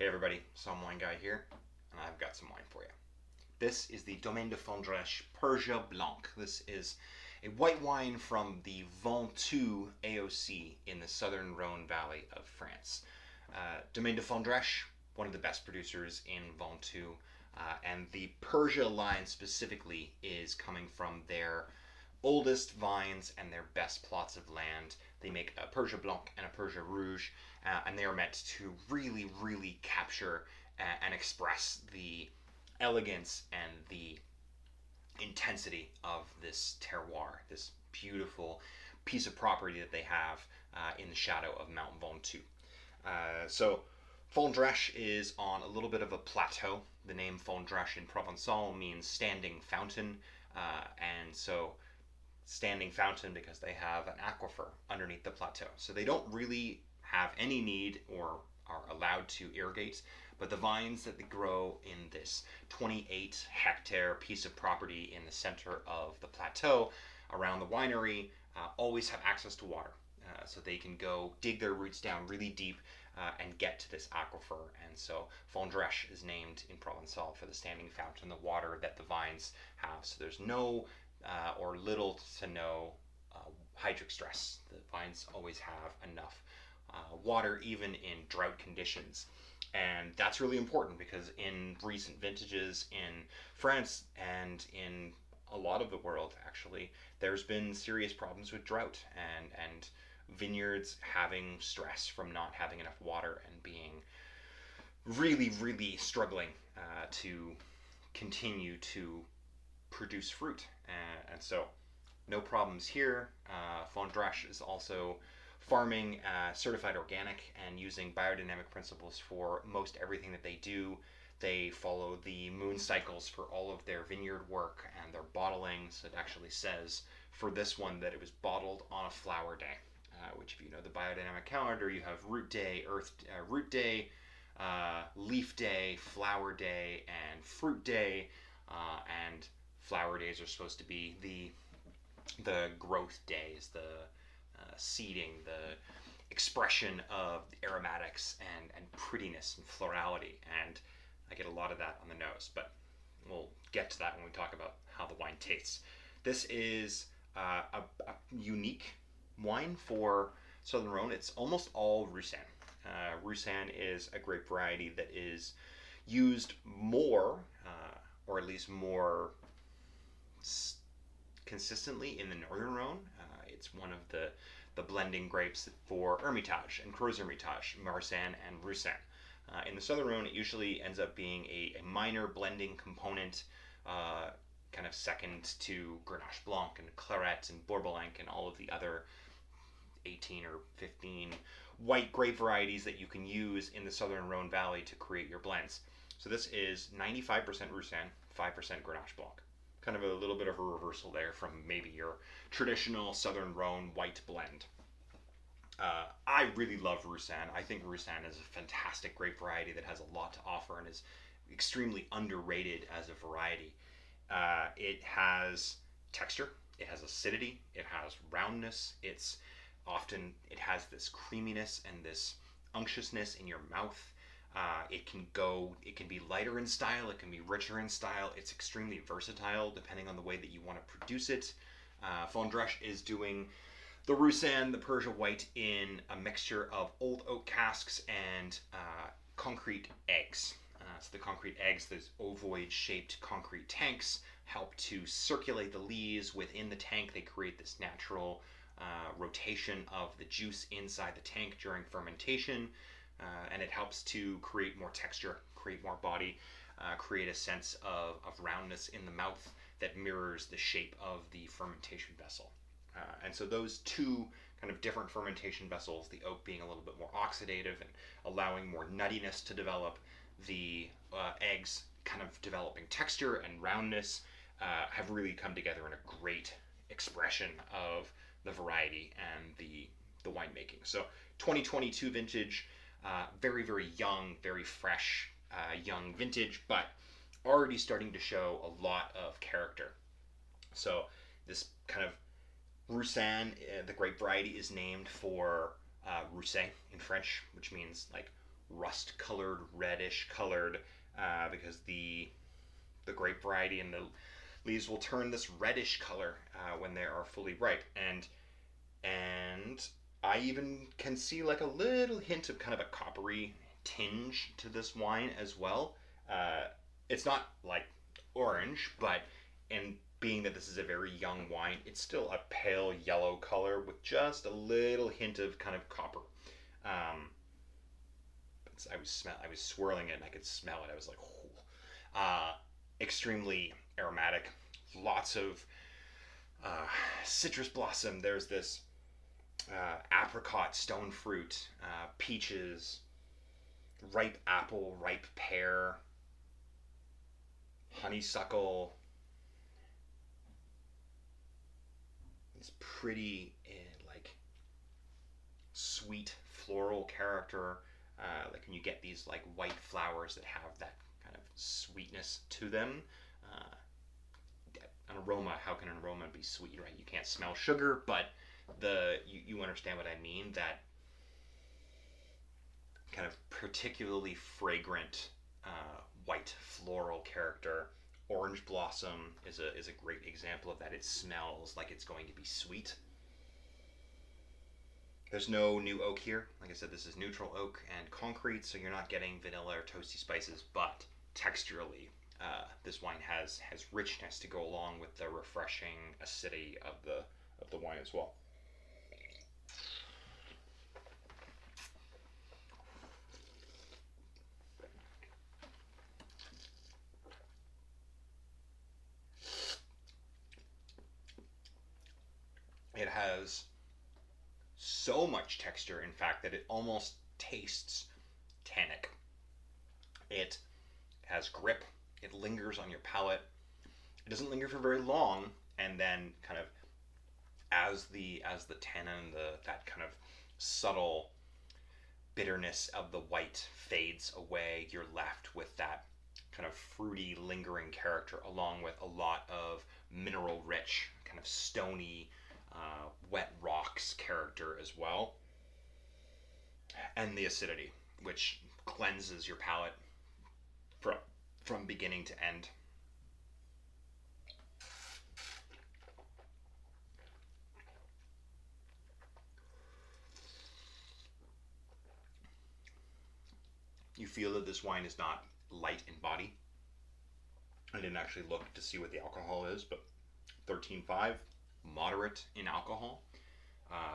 Hey everybody, Somm Wine Guy here, and I've got some wine for you. This is the Domaine de Fondrèche Persia Blanc. This is a white wine from the Ventoux AOC in the southern Rhone Valley of France. Domaine de Fondrèche, one of the best producers in Ventoux, and the Persia line specifically is coming from their oldest vines and their best plots of land. They make a Persia Blanc and a Persia Rouge, and they are meant to really, really capture and express the elegance and the intensity of this terroir, this beautiful piece of property that they have in the shadow of Mount Ventoux. So Fondrèche is on a little bit of a plateau. The name Fondrèche in Provençal means standing fountain, and so standing fountain because they have an aquifer underneath the plateau. So they don't really have any need or are allowed to irrigate, but the vines that they grow in this 28 hectare piece of property in the center of the plateau around the winery always have access to water. So they can go dig their roots down really deep and get to this aquifer. And so Fondrèche is named in Provençal for the standing fountain, the water that the vines have. So there's no or little to no hydric stress. The vines always have enough water even in drought conditions. And that's really important because in recent vintages in France and in a lot of the world, actually, there's been serious problems with drought and vineyards having stress from not having enough water and being really, really struggling to continue to produce fruit. And so no problems here. Fondrèche is also farming certified organic and using biodynamic principles for most everything that they do. They follow the moon cycles for all of their vineyard work and their bottling. So it actually says for this one that it was bottled on a flower day, which if you know the biodynamic calendar, you have root day, root day, leaf day, flower day, and fruit day, and flower days are supposed to be the growth days, the seeding, the expression of the aromatics and prettiness and florality. And I get a lot of that on the nose, but we'll get to that when we talk about how the wine tastes. This is a unique wine for Southern Rhone. It's almost all Roussanne. Roussanne is a grape variety that is used more, or at least more consistently in the Northern Rhone. It's one of the blending grapes for Hermitage and Gros Hermitage, Marsanne and Roussanne. In the Southern Rhone, it usually ends up being a minor blending component, kind of second to Grenache Blanc and Claret and Bourbolenc and all of the other 18 or 15 white grape varieties that you can use in the Southern Rhone Valley to create your blends. So this is 95% Roussanne, 5% Grenache Blanc. Kind of a little bit of a reversal there from maybe your traditional Southern Rhone white blend. I really love Roussanne. I think Roussanne is a fantastic grape variety that has a lot to offer and is extremely underrated as a variety. It has texture, it has acidity, it has roundness. It has this creaminess and this unctuousness in your mouth. It can be lighter in style, it can be richer in style. It's extremely versatile depending on the way that you want to produce it. Fondrèche is doing the Roussanne, the Persia White, in a mixture of old oak casks and concrete eggs. So the concrete eggs, those ovoid-shaped concrete tanks, help to circulate the lees within the tank. They create this natural rotation of the juice inside the tank during fermentation. And it helps to create more texture, create more body, create a sense of roundness in the mouth that mirrors the shape of the fermentation vessel. And so those two kind of different fermentation vessels, the oak being a little bit more oxidative and allowing more nuttiness to develop, the eggs kind of developing texture and roundness, have really come together in a great expression of the variety and the winemaking. So 2022 vintage, very, very young, very fresh, young vintage, but already starting to show a lot of character. So this kind of Roussanne, the grape variety, is named for Rousset in French, which means like rust colored, reddish colored, because the grape variety and the leaves will turn this reddish color when they are fully ripe. And I even can see like a little hint of kind of a coppery tinge to this wine as well. It's not like orange, but in being that this is a very young wine, it's still a pale yellow color with just a little hint of kind of copper. Um, I was swirling it and I could smell it. I was like, oh. Extremely aromatic, lots of citrus blossom. There's this apricot, stone fruit, peaches, ripe apple, ripe pear, honeysuckle. It's pretty, like sweet floral character. Like when you get these like white flowers that have that kind of sweetness to them. Uh, an aroma. How can an aroma be sweet? Right? You can't smell sugar, but you understand what I mean. That kind of particularly fragrant white floral character. Orange blossom is a great example of that. It smells like it's going to be sweet. There's no new oak here. Like I said, this is neutral oak and concrete, so you're not getting vanilla or toasty spices, but texturally, this wine has richness to go along with the refreshing acidity of the wine as well. It has so much texture, in fact, that it almost tastes tannic. It has grip. It lingers on your palate. It doesn't linger for very long, and then kind of as the tannin, that kind of subtle bitterness of the white fades away, you're left with that kind of fruity, lingering character, along with a lot of mineral rich, kind of stony, wet rocks character as well, and the acidity, which cleanses your palate from beginning to end. You feel that this wine is not light in body. I didn't actually look to see what the alcohol is, but 13.5, moderate in alcohol.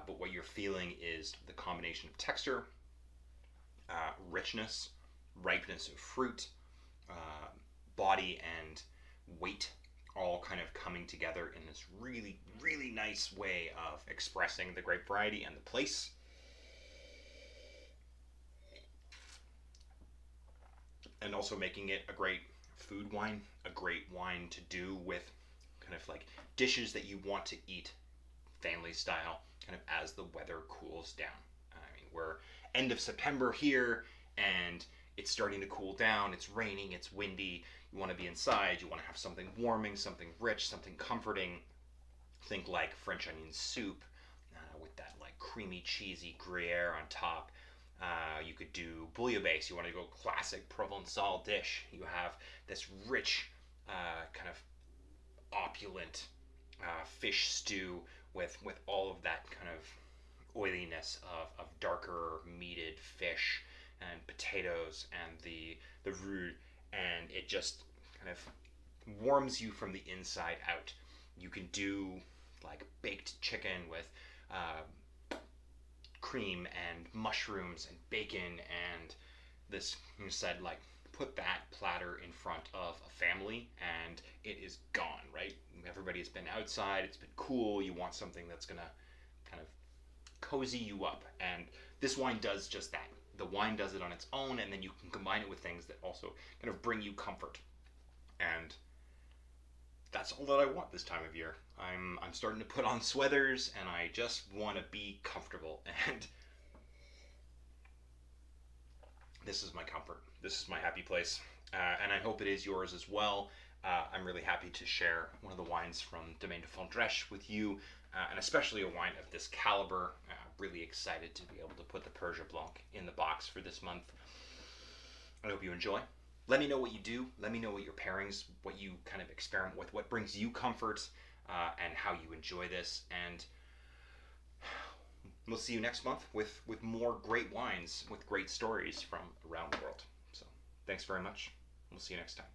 But what you're feeling is the combination of texture, richness, ripeness of fruit, body, and weight, all kind of coming together in this really, really nice way of expressing the grape variety and the place. And also making it a great food wine, a great wine to do with kind of like dishes that you want to eat family style, kind of as the weather cools down. I mean, we're end of September here, and it's starting to cool down. It's raining, it's windy. You want to be inside. You want to have something warming, something rich, something comforting. Think like French onion soup with that like creamy, cheesy Gruyere on top. You could do bouillabaisse. You want to go classic Provençal dish. You have this rich, kind of opulent fish stew with all of that kind of oiliness of darker meated fish and potatoes and the roux, and it just kind of warms you from the inside out. You can do like baked chicken with cream and mushrooms and bacon, and this, you said, like, put that platter in front of a family and it is gone, right? Everybody's been outside, it's been cool, you want something that's gonna kind of cozy you up, and this wine does just that. The wine does it on its own, and then you can combine it with things that also kind of bring you comfort, and that's all that I want this time of year. I'm starting to put on sweaters, and I just want to be comfortable, and this is my comfort. This is my happy place, and I hope it is yours as well. I'm really happy to share one of the wines from Domaine de Fondrèche with you, and especially a wine of this caliber. Really excited to be able to put the Persia Blanc in the box for this month. I hope you enjoy. Let me know what you do. Let me know what your pairings, what you kind of experiment with, what brings you comfort, and how you enjoy this. And we'll see you next month with more great wines, with great stories from around the world. So thanks very much. We'll see you next time.